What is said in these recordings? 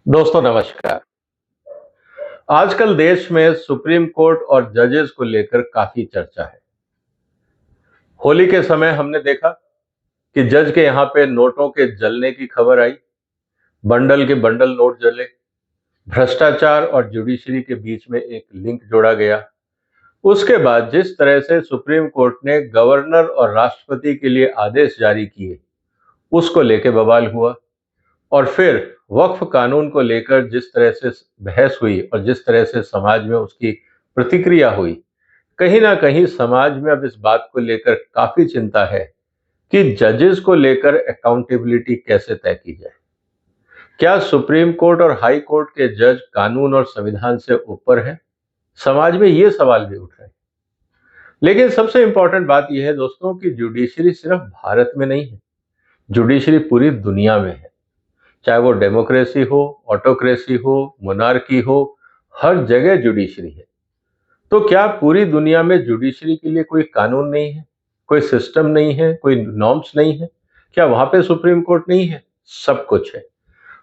दोस्तों नमस्कार। आजकल देश में सुप्रीम कोर्ट और जजेस को लेकर काफी चर्चा है। होली के समय हमने देखा कि जज के यहाँ पे नोटों के जलने की खबर आई, बंडल के बंडल नोट जले, भ्रष्टाचार और जुडिशरी के बीच में एक लिंक जोड़ा गया। उसके बाद जिस तरह से सुप्रीम कोर्ट ने गवर्नर और राष्ट्रपति के लिए आदेश जारी किए, उसको लेके बवाल हुआ। और फिर वक्फ कानून को लेकर जिस तरह से बहस हुई और जिस तरह से समाज में उसकी प्रतिक्रिया हुई, कहीं ना कहीं समाज में अब इस बात को लेकर काफी चिंता है कि जजेस को लेकर अकाउंटेबिलिटी कैसे तय की जाए। क्या सुप्रीम कोर्ट और हाई कोर्ट के जज कानून और संविधान से ऊपर हैं? समाज में ये सवाल भी उठ रहे हैं। लेकिन सबसे इंपॉर्टेंट बात यह है दोस्तों कि जुडिशरी सिर्फ भारत में नहीं है, जुडिशरी पूरी दुनिया में है। चाहे वो डेमोक्रेसी हो, ऑटोक्रेसी हो, मोनार्की हो, हर जगह जुडिशरी है। तो क्या पूरी दुनिया में जुडिशरी के लिए कोई कानून नहीं है, कोई सिस्टम नहीं है, कोई नॉर्म्स नहीं है? क्या वहां पे सुप्रीम कोर्ट नहीं है? सब कुछ है।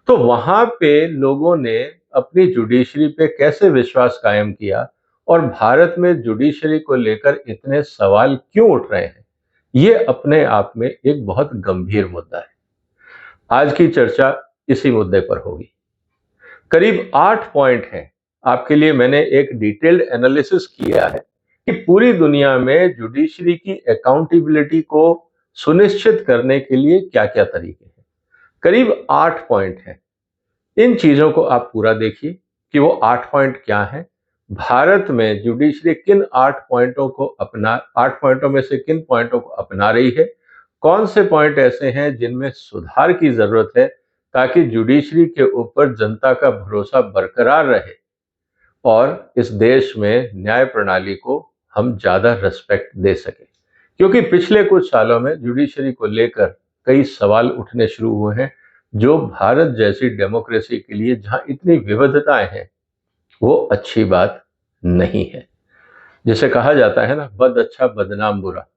तो वहां पे लोगों ने अपनी जुडिशरी पे कैसे विश्वास कायम किया और भारत में जुडिशरी को लेकर इतने सवाल क्यों उठ रहे हैं, ये अपने आप में एक बहुत गंभीर मुद्दा है। आज की चर्चा इसी मुद्दे पर होगी। करीब 8 पॉइंट हैं। आपके लिए मैंने एक डिटेल्ड एनालिसिस किया है कि पूरी दुनिया में जुडिशरी की अकाउंटेबिलिटी को सुनिश्चित करने के लिए क्या-क्या तरीके हैं। करीब 8 पॉइंट हैं। इन चीजों को आप पूरा देखिए कि वो 8 पॉइंट क्या हैं। भारत में जुडिशरी किन 8 पॉइंटों में से किन पॉइंटों को अपना रही है, कौन से पॉइंट ऐसे हैं जिनमें सुधार की जरूरत है ताकि जुडिशरी के ऊपर जनता का भरोसा बरकरार रहे और इस देश में न्याय प्रणाली को हम ज्यादा रिस्पेक्ट दे सके। क्योंकि पिछले कुछ सालों में जुडिशरी को लेकर कई सवाल उठने शुरू हुए हैं, जो भारत जैसी डेमोक्रेसी के लिए जहां इतनी विविधताएं हैं, वो अच्छी बात नहीं है। जिसे कहा जाता है ना, बद अच्छा बदनाम बुरा।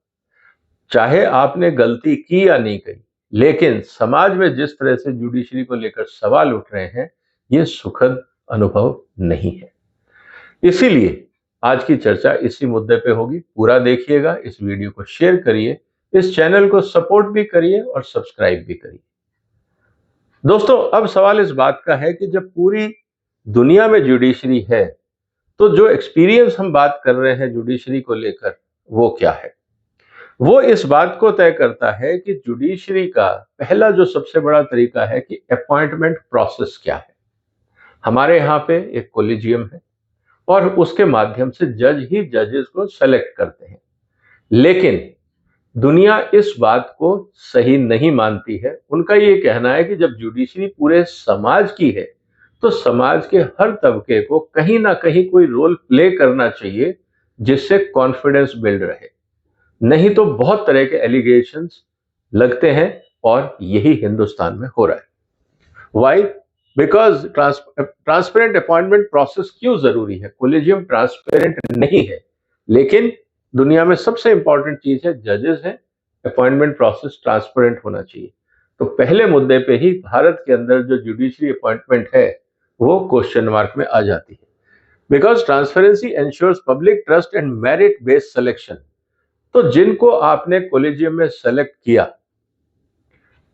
चाहे आपने गलती की या नहीं की, लेकिन समाज में जिस तरह से जुडिशरी को लेकर सवाल उठ रहे हैं, ये सुखद अनुभव नहीं है। इसीलिए आज की चर्चा इसी मुद्दे पे होगी। पूरा देखिएगा, इस वीडियो को शेयर करिए, इस चैनल को सपोर्ट भी करिए और सब्सक्राइब भी करिए। दोस्तों, अब सवाल इस बात का है कि जब पूरी दुनिया में जुडिशरी है, तो जो एक्सपीरियंस हम बात कर रहे हैं जुडिशरी को लेकर, वो क्या है? वो इस बात को तय करता है कि जुडिशरी का पहला जो सबसे बड़ा तरीका है कि अपॉइंटमेंट प्रोसेस क्या है। हमारे यहाँ पे एक कोलिजियम है और उसके माध्यम से जज ही जजेस को सेलेक्ट करते हैं। लेकिन दुनिया इस बात को सही नहीं मानती है। उनका ये कहना है कि जब जुडिशरी पूरे समाज की है, तो समाज के हर तबके को कहीं ना कहीं कोई रोल प्ले करना चाहिए, जिससे कॉन्फिडेंस बिल्ड रहे। नहीं तो बहुत तरह के एलिगेशंस लगते हैं और यही हिंदुस्तान में हो रहा है। Why? Because transparent appointment process क्यों जरूरी है? कोलिजियम ट्रांसपेरेंट नहीं है, लेकिन दुनिया में सबसे इंपॉर्टेंट चीज है जजेस है, अपॉइंटमेंट प्रोसेस ट्रांसपेरेंट होना चाहिए। तो पहले मुद्दे पे ही भारत के अंदर जो जुडिशरी अपॉइंटमेंट है, वो क्वेश्चन मार्क में आ जाती है। Because transparency ensures public trust and merit based selection. तो जिनको आपने कॉलेजियम में सेलेक्ट किया,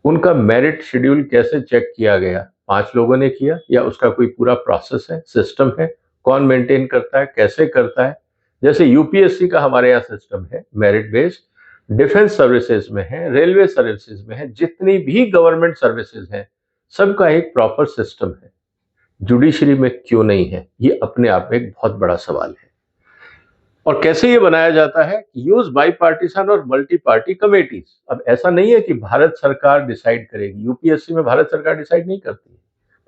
उनका मेरिट शेड्यूल कैसे चेक किया गया? 5 लोगों ने किया या उसका कोई पूरा प्रोसेस है, सिस्टम है? कौन मेंटेन करता है, कैसे करता है? जैसे यूपीएससी का हमारे यहाँ सिस्टम है मेरिट बेस्ड, डिफेंस सर्विसेज में है, रेलवे सर्विसेज में है, जितनी भी गवर्नमेंट सर्विसेज हैं, सबका एक प्रॉपर सिस्टम है। जुडिशरी में क्यों नहीं है? ये अपने आप में एक बहुत बड़ा सवाल है। और कैसे ये बनाया जाता है? यूज बाई पार्टीशन और मल्टी पार्टी कमेटीज। अब ऐसा नहीं है कि भारत सरकार डिसाइड करेगी। यूपीएससी में भारत सरकार डिसाइड नहीं करती,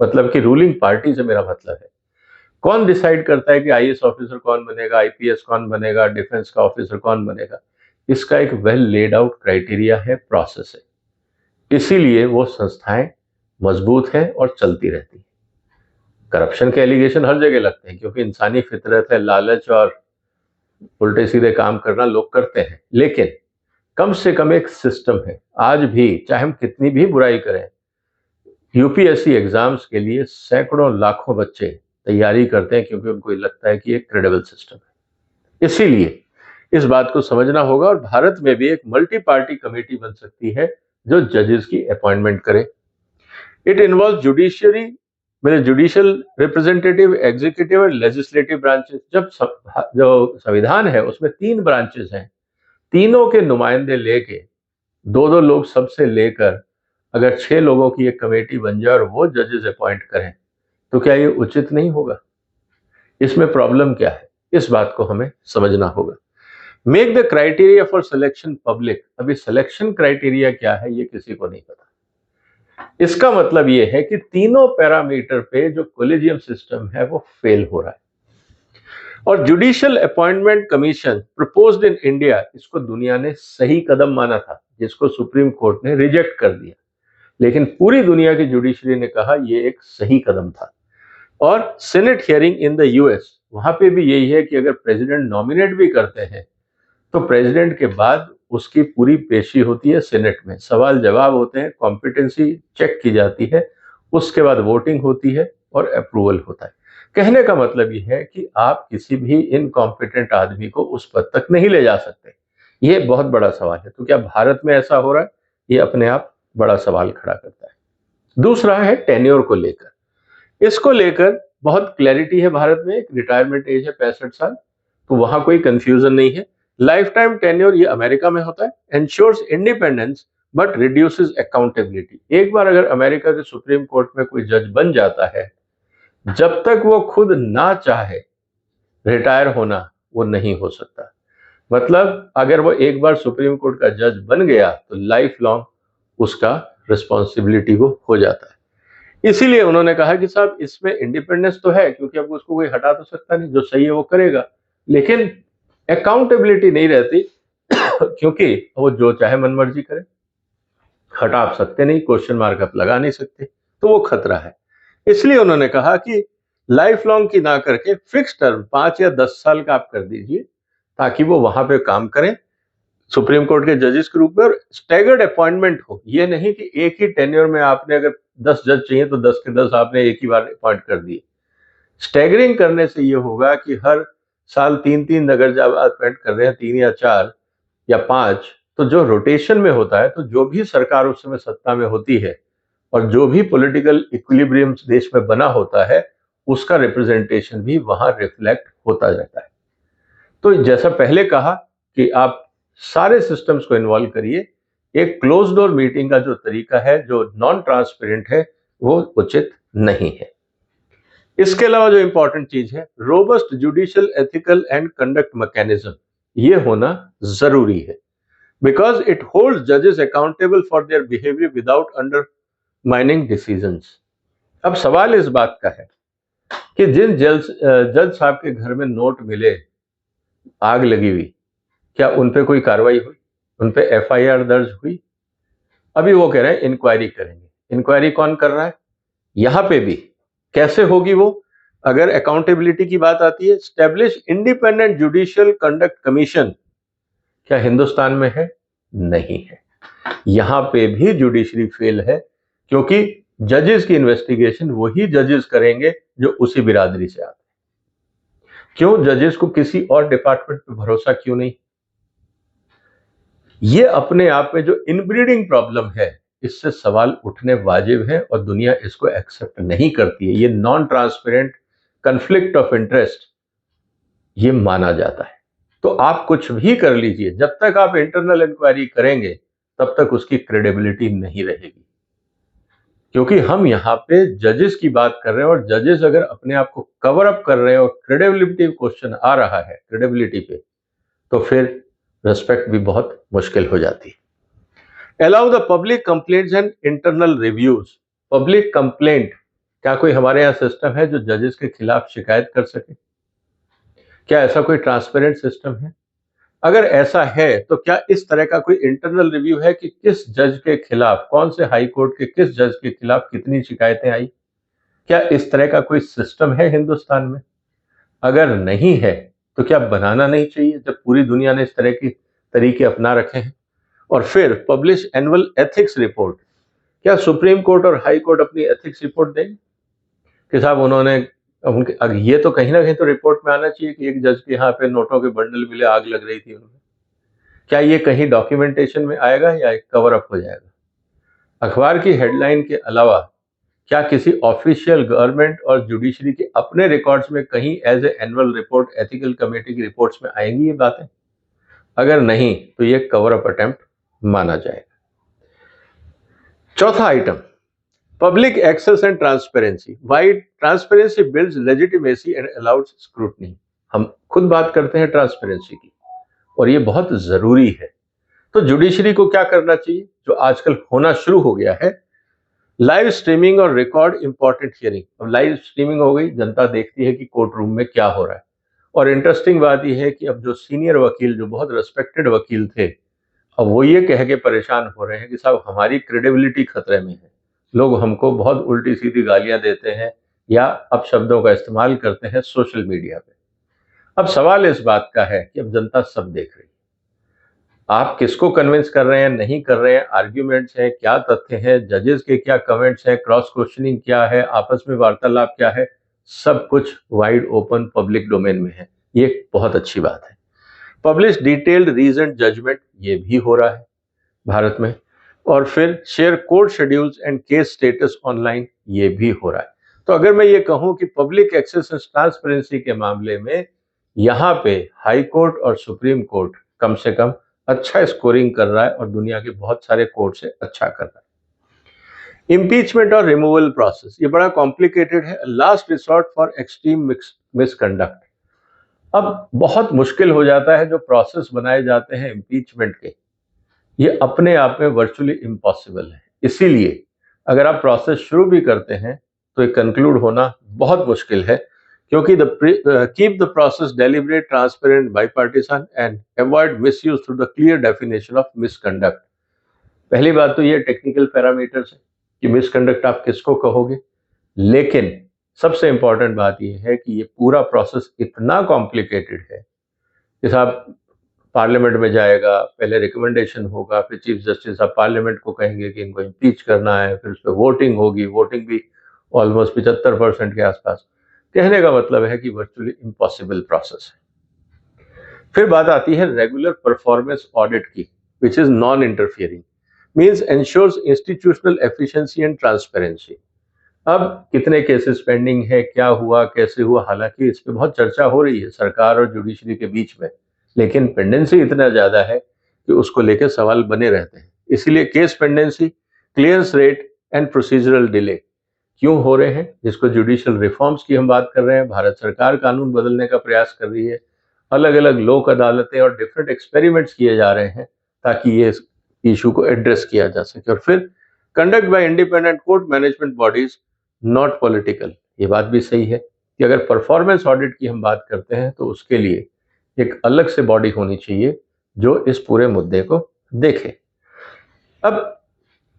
मतलब कि रूलिंग पार्टी से मेरा मतलब है। कौन डिसाइड करता है कि आईएएस ऑफिसर कौन बनेगा, आईपीएस कौन बनेगा, डिफेंस का ऑफिसर कौन बनेगा? इसका एक वेल लेड आउट क्राइटेरिया है, प्रोसेस है। इसीलिए वो संस्थाएं मजबूत है और चलती रहती है। करप्शन के एलिगेशन हर जगह लगते हैं, क्योंकि इंसानी फितरत है, लालच और उल्टे सीधे काम करना लोग करते हैं। लेकिन कम से कम एक सिस्टम है। आज भी चाहे हम कितनी भी बुराई करें, यूपीएससी एग्जाम्स के लिए सैकड़ों लाखों बच्चे तैयारी करते हैं क्योंकि उनको लगता है कि एक क्रेडिबल सिस्टम है। इसीलिए इस बात को समझना होगा और भारत में भी एक मल्टी पार्टी कमेटी बन सकती है जो जजेस की अपॉइंटमेंट करे। इट इन्वॉल्व जुडिशियरी, मतलब जुडिशियल, रिप्रेजेंटेटिव, एग्जीक्यूटिव और लेजिस्लेटिव ब्रांचेस। जब जो संविधान है उसमें 3 ब्रांचेस हैं, तीनों के नुमाइंदे लेके 2-2 लोग सबसे लेकर अगर 6 लोगों की एक कमेटी बन जाए और वो जजेस अपॉइंट करें तो क्या ये उचित नहीं होगा? इसमें प्रॉब्लम क्या है, इस बात को हमें समझना होगा। Make the criteria for selection public. अभी सिलेक्शन क्राइटेरिया क्या है ये किसी को नहीं पता। इसका मतलब ये है कि तीनों पैरामीटर पे जो कोलेजियम सिस्टम है वो फेल हो रहा है। और judicial appointment commission proposed in India, इसको दुनिया ने सही कदम माना था, जिसको सुप्रीम कोर्ट ने रिजेक्ट कर दिया। लेकिन पूरी दुनिया की जुडिशरी ने कहा ये एक सही कदम था। और senate hearing in the US, वहां पे भी यही है कि अगर प्रेसिडेंट नॉमिनेट भी करते हैं तो प्रेसिडेंट के बाद उसकी पूरी पेशी होती है सेनेट में, सवाल जवाब होते हैं, कॉम्पिटेंसी चेक की जाती है, उसके बाद वोटिंग होती है और अप्रूवल होता है। कहने का मतलब यह है कि आप किसी भी इनकॉम्पिटेंट आदमी को उस पद तक नहीं ले जा सकते। यह बहुत बड़ा सवाल है। तो क्या भारत में ऐसा हो रहा है? ये अपने आप बड़ा सवाल खड़ा करता है। दूसरा है टेन्योर को लेकर। इसको लेकर बहुत क्लैरिटी है भारत में। एक रिटायरमेंट एज है 65 साल, तो वहां कोई कंफ्यूजन नहीं है। लाइफ टाइम टेन्योर ये अमेरिका में होता है। Ensures independence but reduces accountability. एक बार अगर अमेरिका के सुप्रीम कोर्ट में कोई जज बन जाता है, जब तक वो खुद ना चाहे रिटायर होना, वो नहीं हो सकता। मतलब अगर वो एक बार सुप्रीम कोर्ट का जज बन गया तो लाइफ लॉन्ग उसका रिस्पॉन्सिबिलिटी वो हो जाता है। इसीलिए उन्होंने कहा कि साहब इसमें इंडिपेंडेंस तो है, क्योंकि अब उसको कोई हटा तो सकता नहीं, जो सही है वो करेगा, लेकिन अकाउंटेबिलिटी नहीं रहती क्योंकि वो जो चाहे मनमर्जी करे, हटा आप सकते नहीं, क्वेश्चन मार्क आप लगा नहीं सकते, तो वो खतरा है। इसलिए उन्होंने कहा कि लाइफ लॉन्ग की ना करके फिक्स टर्म 5 या 10 साल का आप कर दीजिए, ताकि वो वहां पे काम करें सुप्रीम कोर्ट के जजेस के रूप में, और स्टैगर्ड अपॉइंटमेंट हो। ये नहीं कि एक ही टेन्योर में आपने अगर 10 जज चाहिए तो 10 के 10 आपने एक ही बार अपॉइंट कर दिए। स्टैगरिंग करने से ये होगा कि हर साल 3-3 अगर जब अपॉइंट कर रहे हैं, 3 या 4 या 5, तो जो रोटेशन में होता है, तो जो भी सरकार उस समय सत्ता में होती है और जो भी पॉलिटिकल इक्विलिब्रियम देश में बना होता है, उसका रिप्रेजेंटेशन भी वहां रिफ्लेक्ट होता रहता है। तो जैसा पहले कहा कि आप सारे सिस्टम्स को इन्वॉल्व करिए। एक क्लोज डोर मीटिंग का जो तरीका है, जो नॉन ट्रांसपेरेंट है, वो उचित नहीं है। इसके अलावा जो इंपॉर्टेंट चीज है, robust judicial ethical and conduct mechanism, ये होना जरूरी है, बिकॉज इट होल्ड्स जजेस accountable for their behaviour without undermining decisions. अब सवाल इस बात का है कि जिन जज साहब के घर में नोट मिले, आग लगी हुई, क्या उन पे कोई कार्रवाई हुई? उन पे एफआईआर दर्ज हुई? अभी वो कह रहे हैं इंक्वायरी करेंगे। इंक्वायरी कौन कर रहा है? यहां पे भी कैसे होगी वो? अगर अकाउंटेबिलिटी की बात आती है, establish independent judicial conduct commission, क्या हिंदुस्तान में है? नहीं है। यहां पे भी जुडिशरी फेल है, क्योंकि जजेस की इन्वेस्टिगेशन वही जजेस करेंगे जो उसी बिरादरी से आते हैं। क्यों जजेस को किसी और डिपार्टमेंट पे भरोसा क्यों नहीं? ये अपने आप में जो इनब्रीडिंग प्रॉब्लम है, इससे सवाल उठने वाजिब है और दुनिया इसको एक्सेप्ट नहीं करती है। ये non transparent conflict of interest ये माना जाता है। तो आप कुछ भी कर लीजिए, जब तक आप इंटरनल इंक्वायरी करेंगे तब तक उसकी क्रेडिबिलिटी नहीं रहेगी। क्योंकि हम यहाँ पे जजेस की बात कर रहे हैं, और जजेस अगर अपने आप को कवर अप कर रहे हैं और क्रेडिबिलिटी क्वेश्चन आ रहा है क्रेडिबिलिटी पे, तो फिर रेस्पेक्ट भी बहुत मुश्किल हो जाती है। Allow the public complaints and internal reviews. Public complaint, क्या कोई हमारे यहाँ सिस्टम है जो जजेस के खिलाफ शिकायत कर सके? क्या ऐसा कोई ट्रांसपेरेंट सिस्टम है? अगर ऐसा है तो क्या इस तरह का कोई इंटरनल रिव्यू है कि किस जज के खिलाफ, कौन से हाई कोर्ट के किस जज के खिलाफ कितनी शिकायतें आई? क्या इस तरह का कोई सिस्टम है हिंदुस्तान में? अगर नहीं है तो क्या बनाना नहीं चाहिए, जब पूरी दुनिया ने इस तरह के तरीके अपना रखे हैं? और फिर पब्लिश एनुअल एथिक्स रिपोर्ट। क्या सुप्रीम कोर्ट और हाई कोर्ट अपनी एथिक्स रिपोर्ट देंगे कि साहब उन्होंने उनके, ये तो कहीं ना कहीं तो रिपोर्ट में आना चाहिए कि एक जज के यहाँ पे नोटों के बंडल मिले, आग लग रही थी उनमें। क्या ये कहीं डॉक्यूमेंटेशन में आएगा या एक कवर अप हो जाएगा? अखबार की हेडलाइन के अलावा क्या किसी ऑफिशियल गवर्नमेंट और जुडिशरी के अपने रिकॉर्ड्स में कहीं as a annual report ethical committee की रिपोर्ट्स में आएंगी ये बातें? अगर नहीं तो ये कवर अप अटेम्प्ट माना जाएगा। चौथा item, public access and transparency. Why transparency builds legitimacy and allows scrutiny. हम खुद बात करते हैं ट्रांसपेरेंसी की और ये बहुत जरूरी है। तो जुडिशरी को क्या करना चाहिए, जो आजकल होना शुरू हो गया है, लाइव स्ट्रीमिंग और रिकॉर्ड इंपॉर्टेंट हियरिंग। अब लाइव स्ट्रीमिंग हो गई, जनता देखती है कि कोर्ट रूम में क्या हो रहा है। और इंटरेस्टिंग बात यह है कि अब जो सीनियर वकील, जो बहुत रेस्पेक्टेड वकील थे, अब वो ये कह के परेशान हो रहे हैं कि साहब हमारी क्रेडिबिलिटी खतरे में है, लोग हमको बहुत उल्टी सीधी गालियां देते हैं या अपशब्दों का इस्तेमाल करते हैं सोशल मीडिया पे। अब सवाल इस बात का है कि अब जनता सब देख रही है, आप किसको कन्विंस कर रहे हैं, नहीं कर रहे हैं, आर्ग्यूमेंट्स हैं, क्या तथ्य हैं, जजेस के क्या कमेंट्स हैं, क्रॉस क्वेश्चनिंग क्या है, आपस में वार्तालाप क्या है, सब कुछ वाइड ओपन पब्लिक डोमेन में है। ये बहुत अच्छी बात है। पब्लिश डिटेल्ड रीजन जजमेंट, ये भी हो रहा है भारत में। और फिर share court schedules and case status online, ये भी हो रहा है। तो अगर मैं ये कहूं कि पब्लिक एक्सेस एंड ट्रांसपेरेंसी के मामले में यहां पे हाई कोर्ट और सुप्रीम कोर्ट कम से कम अच्छा स्कोरिंग कर रहा है और दुनिया के बहुत सारे कोर्ट से अच्छा कर रहा है। इम्पीचमेंट और रिमूवल प्रोसेस, ये बड़ा कॉम्प्लिकेटेड है, last resort for extreme misconduct. अब बहुत मुश्किल हो जाता है, जो प्रोसेस बनाए जाते हैं इम्पीचमेंट के, ये अपने आप में वर्चुअली इम्पॉसिबल है। इसीलिए अगर आप प्रोसेस शुरू भी करते हैं तो ये कंक्लूड होना बहुत मुश्किल है, क्योंकि keep the process deliberate, transparent, bipartisan and avoid misuse through the clear definition of misconduct. पहली बात तो ये टेक्निकल पैरामीटर्स है कि मिसकंडक्ट आप किसको कहोगे, लेकिन सबसे इंपॉर्टेंट बात यह है कि ये पूरा प्रोसेस इतना कॉम्प्लिकेटेड है कि साहब पार्लियामेंट में जाएगा, पहले रिकमेंडेशन होगा, फिर चीफ जस्टिस ऑफ पार्लियामेंट को कहेंगे कि इनको इम्पीच करना है, फिर उस पर वोटिंग होगी, वोटिंग भी ऑलमोस्ट 75% के आसपास। कहने का मतलब है कि वर्चुअली इम्पॉसिबल प्रोसेस है। फिर बात आती है रेगुलर परफॉर्मेंस ऑडिट की, which is non interfering, means ensures institutional efficiency and transparency. अब कितने केसेस पेंडिंग है, क्या हुआ, कैसे हुआ, हालांकि इस पर बहुत चर्चा हो रही है सरकार और जुडिशरी के बीच में, लेकिन पेंडेंसी इतना ज्यादा है कि उसको लेकर सवाल बने रहते हैं। इसीलिए case pendency, clearance rate and procedural delay क्यों हो रहे हैं, जिसको जुडिशियल रिफॉर्म्स की हम बात कर रहे हैं। भारत सरकार कानून बदलने का प्रयास कर रही है, अलग अलग लोक अदालतें और डिफरेंट एक्सपेरिमेंट्स किए जा रहे हैं ताकि ये इशू को एड्रेस किया जा सके। और फिर conduct bye independent court management bodies, not political. ये बात भी सही है कि अगर परफॉर्मेंस ऑडिट की हम बात करते हैं तो उसके लिए एक अलग से बॉडी होनी चाहिए जो इस पूरे मुद्दे को देखे। अब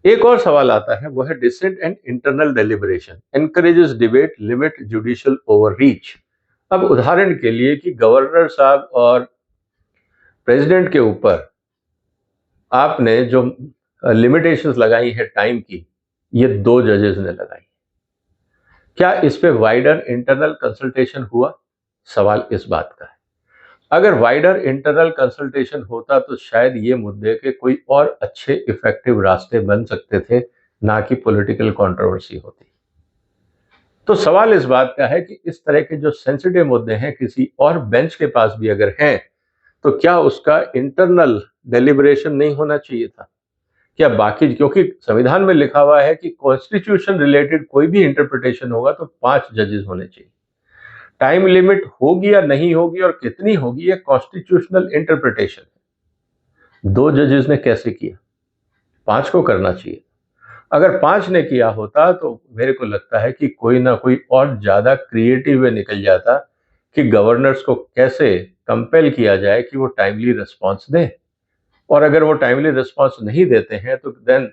एक और सवाल आता है, वो है dissent and internal deliberation encourages debate, limit judicial overreach. अब उदाहरण के लिए कि गवर्नर साहब और प्रेसिडेंट के ऊपर आपने जो लिमिटेशंस लगाई है टाइम की, ये 2 जजेस ने लगाई। क्या इस पे वाइडर इंटरनल कंसल्टेशन हुआ? सवाल इस बात का है। अगर वाइडर इंटरनल कंसल्टेशन होता तो शायद ये मुद्दे के कोई और अच्छे इफेक्टिव रास्ते बन सकते थे, ना कि पॉलिटिकल कंट्रोवर्सी होती। तो सवाल इस बात का है कि इस तरह के जो सेंसिटिव मुद्दे हैं किसी और बेंच के पास भी अगर हैं, तो क्या उसका इंटरनल डेलिब्रेशन नहीं होना चाहिए था? क्या बाकी, क्योंकि संविधान में लिखा हुआ है कि कॉन्स्टिट्यूशन रिलेटेड कोई भी इंटरप्रिटेशन होगा तो 5 जजेस होने चाहिए। टाइम लिमिट होगी या नहीं होगी और कितनी होगी, ये कॉन्स्टिट्यूशनल इंटरप्रिटेशन है। 2 जजेस ने कैसे किया? 5 को करना चाहिए। अगर 5 ने किया होता तो मेरे को लगता है कि कोई ना कोई और ज्यादा क्रिएटिव वे निकल जाता कि गवर्नर्स को कैसे कंपेल किया जाए कि वो टाइमली रिस्पॉन्स दें। और अगर वो टाइमली रिस्पॉन्स नहीं देते हैं तो then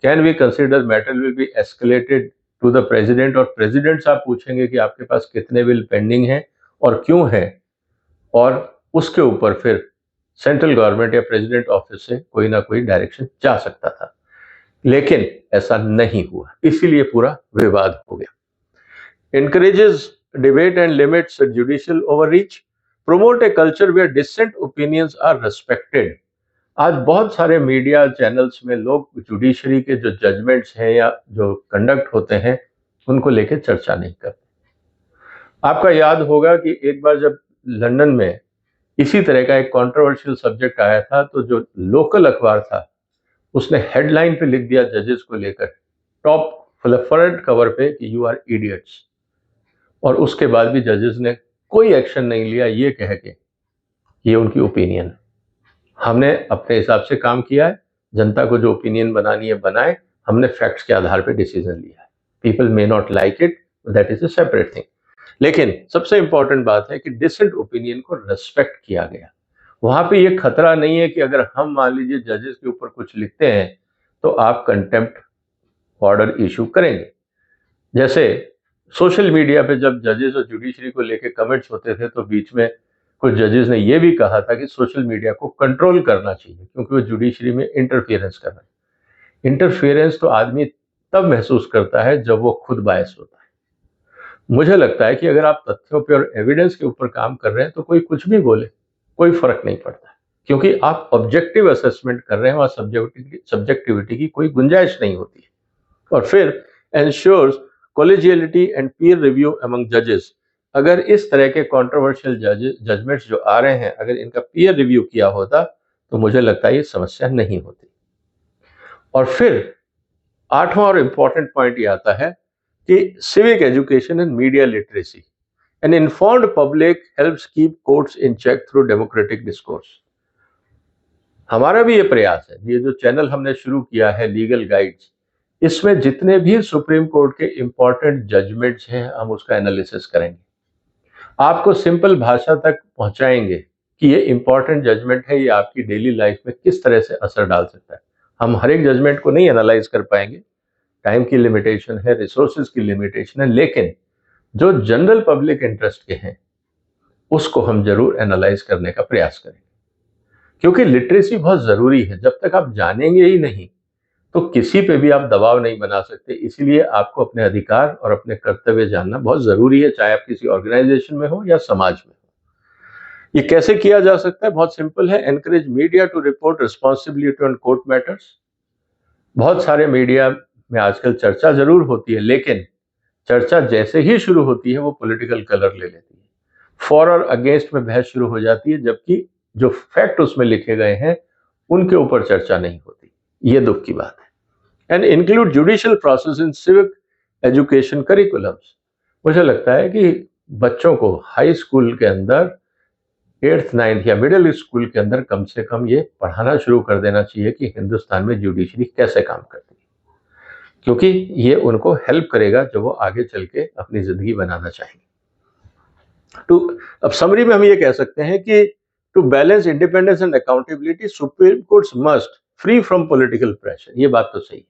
can we consider matter will be escalated to the president, और प्रेसिडेंट साहब पूछेंगे कि आपके पास कितने बिल पेंडिंग हैं और क्यों हैं, और उसके ऊपर फिर सेंट्रल गवर्नमेंट या प्रेसिडेंट ऑफिस से कोई ना कोई डायरेक्शन जा सकता था। लेकिन ऐसा नहीं हुआ, इसीलिए पूरा विवाद हो गया। Encourages debate and limits judicial overreach, promote a culture where dissent opinions are respected। आज बहुत सारे मीडिया चैनल्स में लोग जुडिशरी के जो जजमेंट्स हैं या जो कंडक्ट होते हैं उनको लेकर चर्चा नहीं करते। आपका याद होगा कि एक बार जब लंदन में इसी तरह का एक कंट्रोवर्शियल सब्जेक्ट आया था, तो जो लोकल अखबार था उसने हेडलाइन पे लिख दिया जजेस को लेकर, टॉप फ्रंट कवर पे कि यू आर इडियट्स, और उसके बाद भी जजेस ने कोई एक्शन नहीं लिया, ये कह के ये उनकी ओपिनियन है। हमने अपने हिसाब से काम किया है, जनता को जो ओपिनियन बनानी है बनाए, हमने फैक्ट्स के आधार पे डिसीजन लिया है। People may not like it, that is a separate thing. लेकिन सबसे इंपॉर्टेंट बात है कि डिसेंट ओपिनियन को रेस्पेक्ट किया गया। वहां पे ये खतरा नहीं है कि अगर हम मान लीजिए जजेस के ऊपर कुछ लिखते हैं तो आप कंटेम्प्ट ऑर्डर इशू करेंगे। जैसे सोशल मीडिया पे जब जजेस और जुडिशरी को लेके कमेंट्स होते थे तो बीच में कुछ जजेस ने यह भी कहा था कि सोशल मीडिया को कंट्रोल करना चाहिए क्योंकि वो जुडिशरी में इंटरफियरेंस कर रहे हैं। इंटरफियरेंस तो आदमी तब महसूस करता है जब वो खुद बायस होता है। मुझे लगता है कि अगर आप तथ्यों पे और एविडेंस के ऊपर काम कर रहे हैं तो कोई कुछ भी बोले, कोई फर्क नहीं पड़ता, क्योंकि आप ऑब्जेक्टिव असेसमेंट कर रहे हैं, वहां सब्जेक्टिविटी की कोई गुंजाइश नहीं होती है। और फिर ensures collegiality and peer review among जजेस। अगर इस तरह के कंट्रोवर्शियल जजमेंट्स जो आ रहे हैं, अगर इनका पीयर रिव्यू किया होता तो मुझे लगता है ये समस्या नहीं होती। और फिर आठवां और इंपॉर्टेंट पॉइंट ये आता है कि civic education and media literacy. An informed public helps keep courts in check through democratic discourse. हमारा भी ये प्रयास है, ये जो चैनल हमने शुरू किया है लीगल गाइड्स, इसमें जितने भी सुप्रीम कोर्ट के इंपॉर्टेंट जजमेंट्स हैं हम उसका एनालिसिस करेंगे, आपको सिंपल भाषा तक पहुंचाएंगे कि ये इंपॉर्टेंट जजमेंट है, ये आपकी डेली लाइफ में किस तरह से असर डाल सकता है। हम हर एक जजमेंट को नहीं एनालाइज कर पाएंगे, टाइम की लिमिटेशन है, रिसोर्सेज की लिमिटेशन है, लेकिन जो जनरल पब्लिक इंटरेस्ट के हैं उसको हम जरूर एनालाइज करने का प्रयास करेंगे, क्योंकि लिटरेसी बहुत जरूरी है। जब तक आप जानेंगे ही नहीं तो किसी पे भी आप दबाव नहीं बना सकते। इसीलिए आपको अपने अधिकार और अपने कर्तव्य जानना बहुत जरूरी है, चाहे आप किसी ऑर्गेनाइजेशन में हो या समाज में हो। ये कैसे किया जा सकता है? बहुत सिंपल है। Encourage media to report responsibility on court matters. बहुत सारे मीडिया में आजकल चर्चा जरूर होती है, लेकिन चर्चा जैसे ही शुरू होती है वो पॉलिटिकल कलर ले लेती है, फॉर और अगेंस्ट में बहस शुरू हो जाती है, जबकि जो फैक्ट उसमें लिखे गए हैं उनके ऊपर चर्चा नहीं होती। ये दुख की बात है। And include judicial process in civic education curriculums. मुझे लगता है कि बच्चों को हाई स्कूल के अंदर 8th 9th या मिडिल स्कूल के अंदर कम से कम ये पढ़ाना शुरू कर देना चाहिए कि हिंदुस्तान में जुडिशरी कैसे काम करती है, क्योंकि ये उनको हेल्प करेगा जब वो आगे चल के अपनी जिंदगी बनाना चाहेंगे। अब समरी में हम ये कह सकते हैं कि to balance independence and accountability supreme courts must free from political pressure. ये बात तो सही है,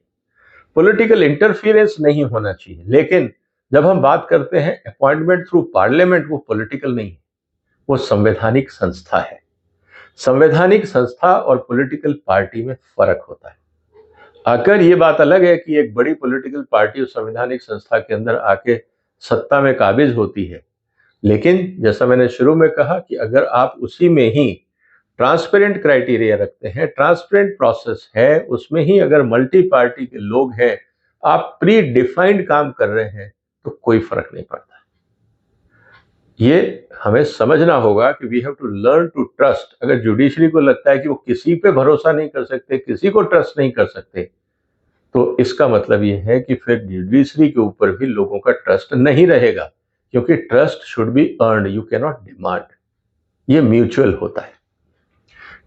पॉलिटिकल इंटरफियरेंस नहीं होना चाहिए, लेकिन जब हम बात करते हैं अपॉइंटमेंट थ्रू पार्लियामेंट, वो पॉलिटिकल नहीं है, वो संवैधानिक संस्था है। संवैधानिक संस्था और पॉलिटिकल पार्टी में फर्क होता है। अगर ये बात अलग है कि एक बड़ी पॉलिटिकल पार्टी उस संवैधानिक संस्था के अंदर आके सत्ता में काबिज होती है, लेकिन जैसा मैंने शुरू में कहा कि अगर आप उसी में ही ट्रांसपेरेंट क्राइटेरिया रखते हैं, ट्रांसपेरेंट प्रोसेस है, उसमें ही अगर मल्टी पार्टी के लोग हैं, आप प्री डिफाइंड काम कर रहे हैं, तो कोई फर्क नहीं पड़ता। ये हमें समझना होगा कि we have to learn to trust. अगर जुडिशरी को लगता है कि वो किसी पे भरोसा नहीं कर सकते, किसी को ट्रस्ट नहीं कर सकते, तो इसका मतलब ये है कि फिर जुडिशरी के ऊपर भी लोगों का ट्रस्ट नहीं रहेगा, क्योंकि trust should be earned, you can not demand. ये म्यूचुअल होता है।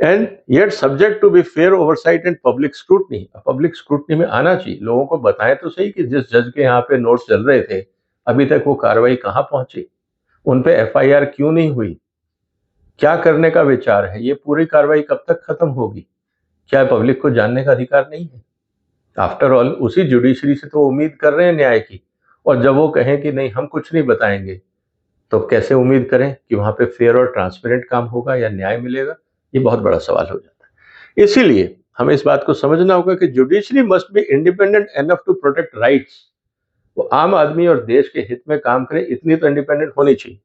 And yet subject to be fair oversight and public scrutiny. Public scrutiny में आना चाहिए। लोगों को बताएं तो सही कि जिस जज के यहाँ पे नोट्स चल रहे थे अभी तक वो कार्रवाई कहाँ पहुंची, उन पे एफआईआर क्यों नहीं हुई, क्या करने का विचार है, ये पूरी कार्रवाई कब तक खत्म होगी? क्या पब्लिक को जानने का अधिकार नहीं है? आफ्टर ऑल उसी जुडिशरी से तो उम्मीद कर रहे हैं न्याय की, और जब वो कहें कि नहीं हम कुछ नहीं बताएंगे, तो कैसे उम्मीद करें कि वहां पे फेयर और ट्रांसपेरेंट काम होगा या न्याय मिलेगा? ये बहुत बड़ा सवाल हो जाता है। इसीलिए हमें इस बात को समझना होगा कि judiciary must be independent enough to protect rights. वो आम आदमी और देश के हित में काम करे, इतनी तो इंडिपेंडेंट होनी चाहिए।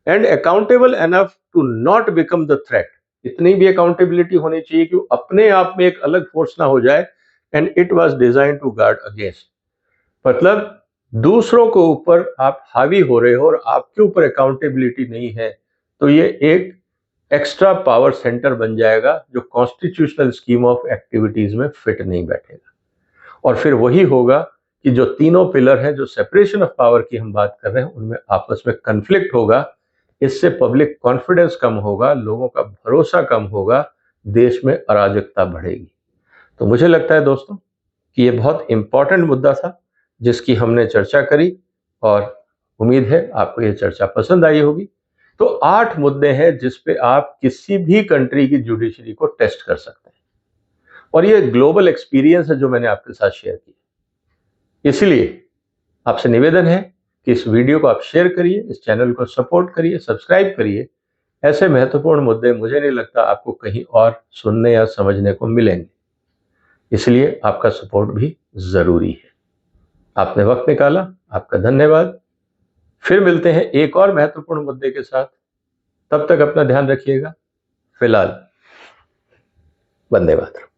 And accountable enough to not become the threat, इतनी भी अकाउंटेबिलिटी होनी चाहिए कि वो अपने आप में एक अलग फोर्स ना हो जाए। And it was design to guard against, मतलब दूसरों के ऊपर आप हावी हो रहे हो और आपके ऊपर अकाउंटेबिलिटी नहीं है, तो ये एक एक्स्ट्रा पावर सेंटर बन जाएगा जो कॉन्स्टिट्यूशनल स्कीम ऑफ एक्टिविटीज में फिट नहीं बैठेगा। और फिर वही होगा कि जो तीनों पिलर हैं, जो सेपरेशन ऑफ पावर की हम बात कर रहे हैं, उनमें आपस में कन्फ्लिक्ट होगा। इससे पब्लिक कॉन्फिडेंस कम होगा, लोगों का भरोसा कम होगा, देश में अराजकता बढ़ेगी। तो मुझे लगता है दोस्तों कि ये बहुत इंपॉर्टेंट मुद्दा था जिसकी हमने चर्चा करी, और उम्मीद है आपको ये चर्चा पसंद आई होगी। तो 8 मुद्दे हैं जिस पे आप किसी भी कंट्री की जुडिशरी को टेस्ट कर सकते हैं, और ये ग्लोबल एक्सपीरियंस है जो मैंने आपके साथ शेयर किया। इसलिए आपसे निवेदन है कि इस वीडियो को आप शेयर करिए, इस चैनल को सपोर्ट करिए, सब्सक्राइब करिए। ऐसे महत्वपूर्ण मुद्दे मुझे नहीं लगता आपको कहीं और सुनने या समझने को मिलेंगे, इसलिए आपका सपोर्ट भी जरूरी है। आपने वक्त निकाला, आपका धन्यवाद। फिर मिलते हैं एक और महत्वपूर्ण मुद्दे के साथ। तब तक अपना ध्यान रखिएगा। फिलहाल वंदे मातरम।